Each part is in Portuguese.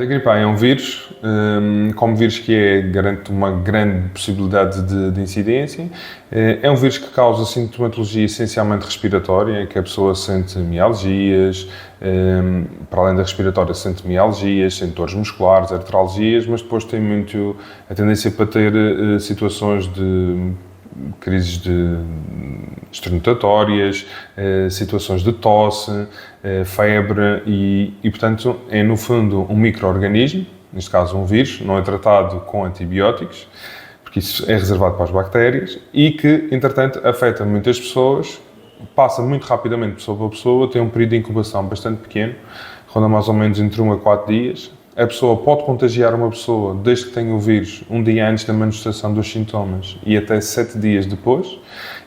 A gripe A é um vírus, como vírus que garante uma grande possibilidade de incidência. É um vírus que causa sintomatologia essencialmente respiratória, que a pessoa sente mialgias, para além da respiratória sente mialgias, sente dores musculares, artralgias, mas depois tem muito a tendência para ter situações de crises esternutatórias, situações de tosse, febre e, portanto, é no fundo um micro-organismo, neste caso um vírus, não é tratado com antibióticos, porque isso é reservado para as bactérias e que, entretanto, afeta muitas pessoas, passa muito rapidamente de pessoa para pessoa, tem um período de incubação bastante pequeno, ronda mais ou menos entre 1 a 4 dias. A pessoa pode contagiar uma pessoa desde que tenha o vírus um dia antes da manifestação dos sintomas e até 7 dias depois.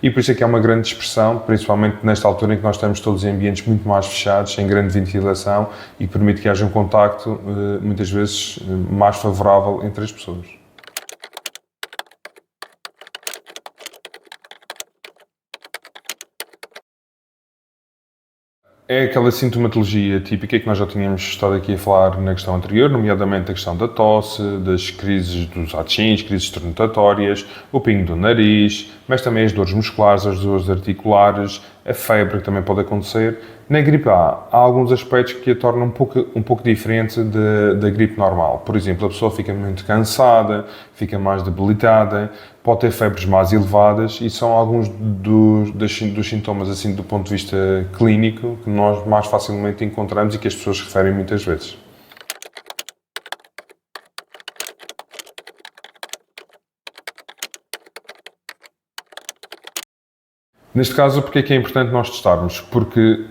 E por isso é que há uma grande dispersão, principalmente nesta altura em que nós estamos todos em ambientes muito mais fechados, sem grande ventilação e permite que haja um contacto, muitas vezes, mais favorável entre as pessoas. É aquela sintomatologia típica que nós já tínhamos estado aqui a falar na questão anterior, nomeadamente a questão da tosse, das crises dos atins, crises esternutatórias, o pingo do nariz, mas também as dores musculares, as dores articulares, a febre que também pode acontecer. Na gripe A, há alguns aspectos que a tornam um pouco diferente da gripe normal. Por exemplo, a pessoa fica muito cansada, fica mais debilitada, pode ter febres mais elevadas e são alguns dos sintomas, assim, do ponto de vista clínico, que nós mais facilmente encontramos e que as pessoas referem muitas vezes. Neste caso, porque é que é importante nós testarmos? Porque,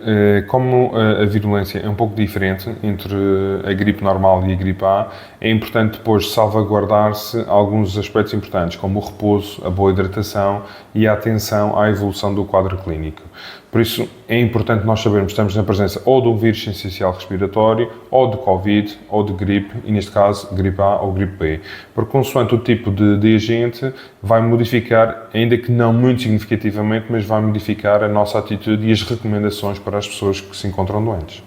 como a virulência é um pouco diferente entre a gripe normal e a gripe A, é importante depois salvaguardar-se alguns aspectos importantes, como o repouso, a boa hidratação e a atenção à evolução do quadro clínico. Por isso, é importante nós sabermos que estamos na presença ou de um vírus essencial respiratório, ou de Covid, ou de gripe, e neste caso, gripe A ou gripe B. Porque, consoante o tipo de agente, vai modificar, ainda que não muito significativamente, mas vai modificar a nossa atitude e as recomendações para as pessoas que se encontram doentes.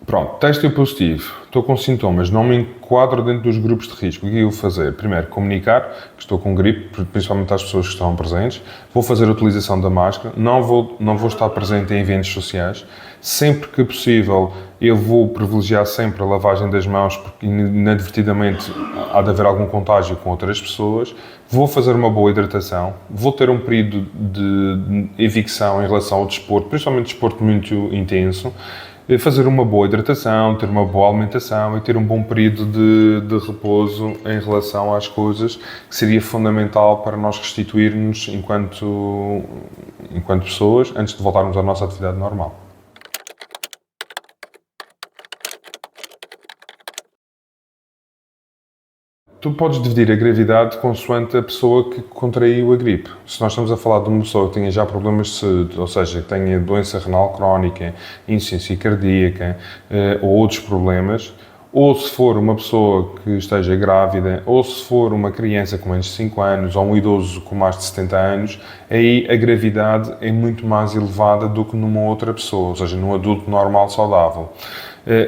Pronto, teste positivo. Estou com sintomas, não me enquadro dentro dos grupos de risco. O que eu vou fazer? Primeiro, comunicar que estou com gripe, principalmente às pessoas que estão presentes. Vou fazer a utilização da máscara. Não vou estar presente em eventos sociais. Sempre que possível, eu vou privilegiar sempre a lavagem das mãos, porque inadvertidamente há de haver algum contágio com outras pessoas. Vou fazer uma boa hidratação. Vou ter um período de evicção em relação ao desporto, principalmente desporto muito intenso. Fazer uma boa hidratação, ter uma boa alimentação e ter um bom período de repouso em relação às coisas, que seria fundamental para nós restituirmos enquanto pessoas, antes de voltarmos à nossa atividade normal. Tu podes dividir a gravidade consoante a pessoa que contraiu a gripe. Se nós estamos a falar de uma pessoa que tenha já problemas de saúde, ou seja, que tenha doença renal crónica, insuficiência cardíaca ou outros problemas, ou se for uma pessoa que esteja grávida, ou se for uma criança com menos de 5 anos, ou um idoso com mais de 70 anos, aí a gravidade é muito mais elevada do que numa outra pessoa, ou seja, num adulto normal saudável.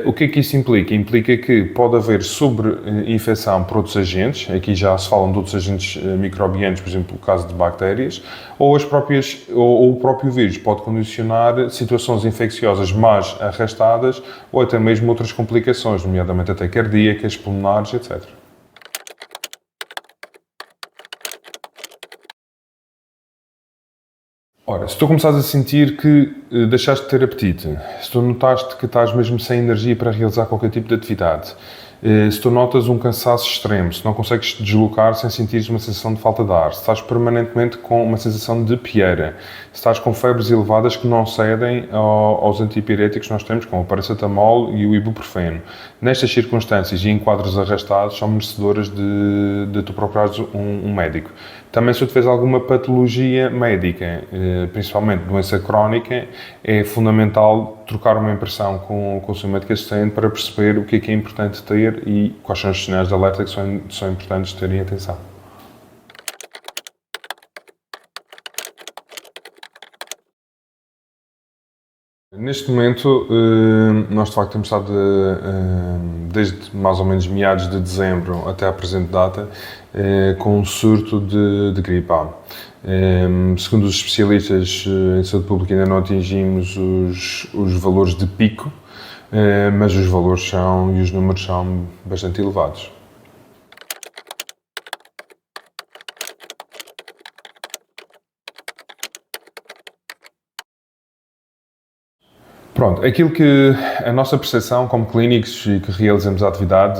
O que é que isso implica? Implica que pode haver sobreinfecção por outros agentes, aqui já se falam de outros agentes microbianos, por exemplo, no caso de bactérias, ou o próprio vírus pode condicionar situações infecciosas mais arrastadas, ou até mesmo outras complicações, nomeadamente até cardíacas, pulmonares, etc. Ora, se tu começares a sentir que deixaste de ter apetite, se tu notaste que estás mesmo sem energia para realizar qualquer tipo de atividade, se tu notas um cansaço extremo, se não consegues te deslocar sem sentir uma sensação de falta de ar, se estás permanentemente com uma sensação de pieira, se estás com febres elevadas que não cedem aos antipiréticos que nós temos, como o paracetamol e o ibuprofeno. Nestas circunstâncias e em quadros arrastados, são merecedoras de tu procurares um médico. Também, se tu tiveres alguma patologia médica, principalmente doença crónica, é fundamental trocar uma impressão com o seu médico assistente para perceber o que é importante ter e quais são os sinais de alerta que são importantes terem atenção. Neste momento, nós de facto temos estado, desde mais ou menos meados de dezembro até à presente data, com um surto de gripe A. Segundo os especialistas em saúde pública, ainda não atingimos os valores de pico, mas os valores são e os números são bastante elevados. Pronto, aquilo que a nossa percepção como clínicos e que realizamos a atividade,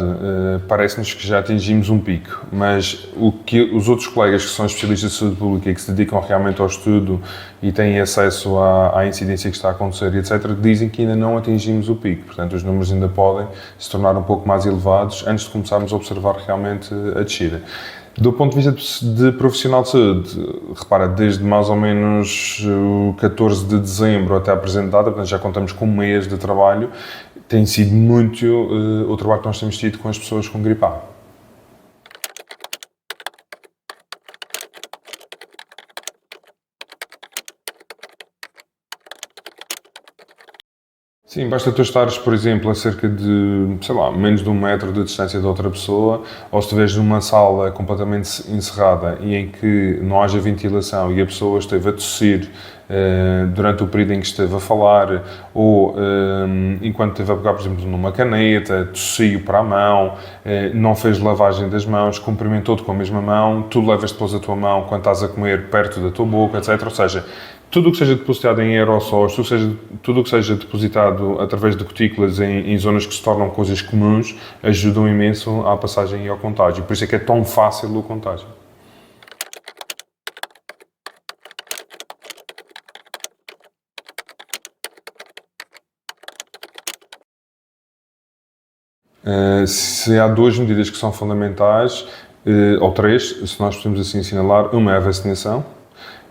parece-nos que já atingimos um pico, mas o que os outros colegas que são especialistas de saúde pública e que se dedicam realmente ao estudo e têm acesso à incidência que está a acontecer, etc., dizem que ainda não atingimos o pico, portanto os números ainda podem se tornar um pouco mais elevados antes de começarmos a observar realmente a descida. Do ponto de vista de profissional de saúde, repara, desde mais ou menos o 14 de dezembro até a presente data, portanto já contamos com um mês de trabalho, tem sido muito o trabalho que nós temos tido com as pessoas com gripe A. Sim, basta tu estares, por exemplo, a cerca de, sei lá, menos de 1 metro de distância de outra pessoa, ou se estiveres numa sala completamente encerrada e em que não haja ventilação e a pessoa esteve a tossir durante o período em que esteve a falar, ou enquanto esteve a pegar, por exemplo, numa caneta, tossiu para a mão, não fez lavagem das mãos, cumprimentou-te com a mesma mão, tu levas depois a tua mão quando estás a comer perto da tua boca, etc. Ou seja, tudo o que seja depositado em aerossóis, tudo o que seja depositado através de gotículas em zonas que se tornam coisas comuns, ajudam imenso à passagem e ao contágio. Por isso é que é tão fácil o contágio. Se há duas medidas que são fundamentais, ou três, se nós podemos assim assinalar, uma é a vacinação,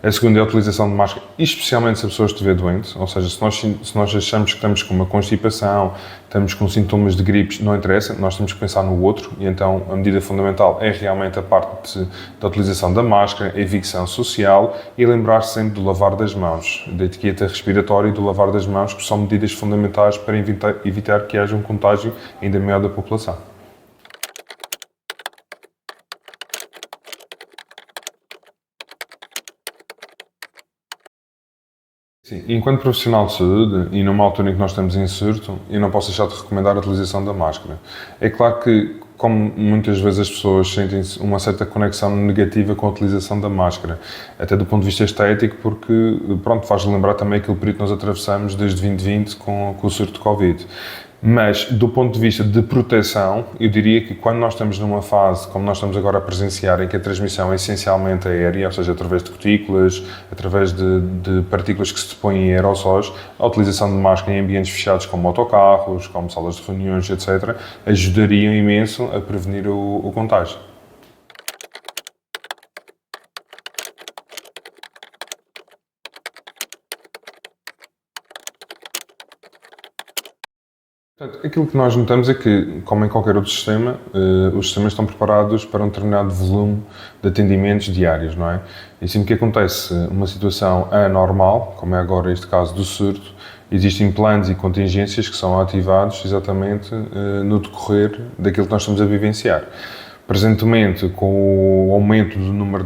a segunda é a utilização de máscara, especialmente se a pessoa estiver doente, ou seja, se nós achamos que estamos com uma constipação, estamos com sintomas de gripes, não interessa, nós temos que pensar no outro, e então a medida fundamental é realmente a parte da utilização da máscara, a evicção social e lembrar-se sempre do lavar das mãos, da etiqueta respiratória e do lavar das mãos, que são medidas fundamentais para evitar que haja um contágio ainda maior da população. Sim, enquanto profissional de saúde e numa altura em que nós estamos em surto, eu não posso deixar de recomendar a utilização da máscara. É claro que, como muitas vezes as pessoas sentem uma certa conexão negativa com a utilização da máscara, até do ponto de vista estético, porque, pronto, faz lembrar também aquele período que nós atravessamos desde 2020 com o surto de Covid. Mas, do ponto de vista de proteção, eu diria que quando nós estamos numa fase, como nós estamos agora a presenciar, em que a transmissão é essencialmente aérea, ou seja, através de gotículas, através de partículas que se depõem em aerossóis, a utilização de máscara em ambientes fechados como autocarros, como salas de reuniões, etc., ajudaria imenso a prevenir o contágio. Portanto, aquilo que nós notamos é que, como em qualquer outro sistema, os sistemas estão preparados para um determinado volume de atendimentos diários, não é? E sempre que acontece uma situação anormal, como é agora este caso do surto, existem planos e contingências que são ativados exatamente no decorrer daquilo que nós estamos a vivenciar. Presentemente, com o aumento do número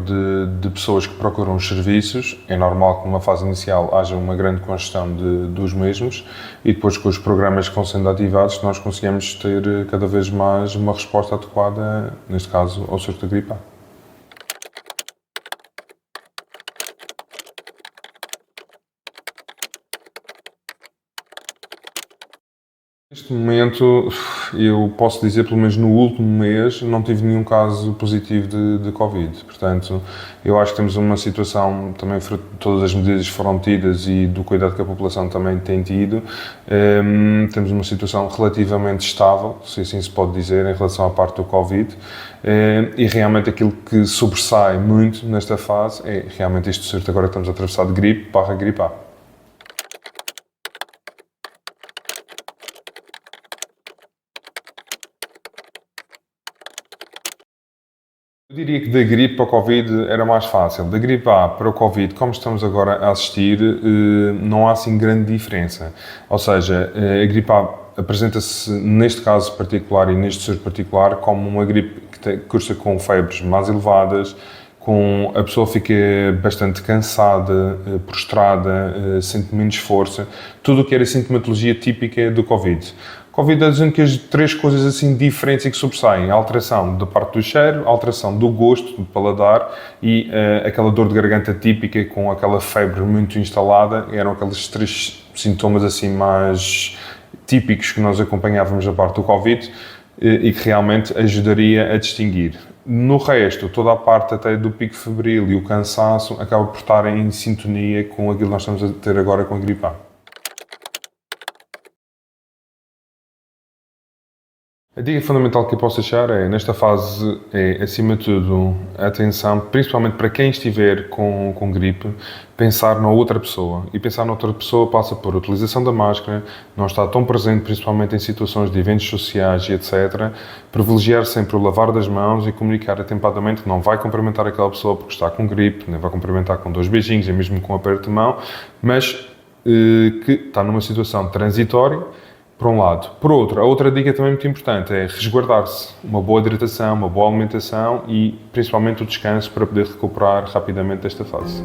de pessoas que procuram os serviços, é normal que numa fase inicial haja uma grande congestão dos mesmos e depois com os programas que vão sendo ativados nós conseguimos ter cada vez mais uma resposta adequada, neste caso, ao surto da gripe A. Neste momento, eu posso dizer, pelo menos no último mês, não tive nenhum caso positivo de Covid. Portanto, eu acho que temos uma situação, também fruto de todas as medidas que foram tidas e do cuidado que a população também tem tido, temos uma situação relativamente estável, se assim se pode dizer, em relação à parte do Covid. E realmente aquilo que sobressai muito nesta fase é realmente este surto agora que estamos a atravessar de gripe/gripe A. Eu diria que da gripe para o Covid era mais fácil. Da gripe A para o Covid, como estamos agora a assistir, não há assim grande diferença. Ou seja, a gripe A apresenta-se, neste caso particular e neste estudo particular, como uma gripe que cursa com febres mais elevadas, com a pessoa fica bastante cansada, prostrada, sente menos força, tudo o que era sintomatologia típica do Covid. Covid é as únicas três coisas assim diferentes e que sobressaem: a alteração da parte do cheiro, a alteração do gosto, do paladar e aquela dor de garganta típica com aquela febre muito instalada. Eram aqueles três sintomas assim mais típicos que nós acompanhávamos da parte do Covid e que realmente ajudaria a distinguir. No resto, toda a parte até do pico febril e o cansaço acaba por estar em sintonia com aquilo que nós estamos a ter agora com a gripe A. A dica fundamental que eu posso deixar é, nesta fase, acima de tudo, a atenção, principalmente para quem estiver com gripe, pensar na outra pessoa. E pensar na outra pessoa passa por a utilização da máscara, não estar tão presente, principalmente em situações de eventos sociais e etc. Privilegiar sempre o lavar das mãos e comunicar atempadamente que não vai cumprimentar aquela pessoa porque está com gripe, nem vai cumprimentar com 2 beijinhos, nem mesmo com um aperto de mão, mas que está numa situação transitória, por um lado. Por outro, a outra dica também muito importante é resguardar-se. Uma boa hidratação, uma boa alimentação e principalmente o descanso para poder recuperar rapidamente desta fase.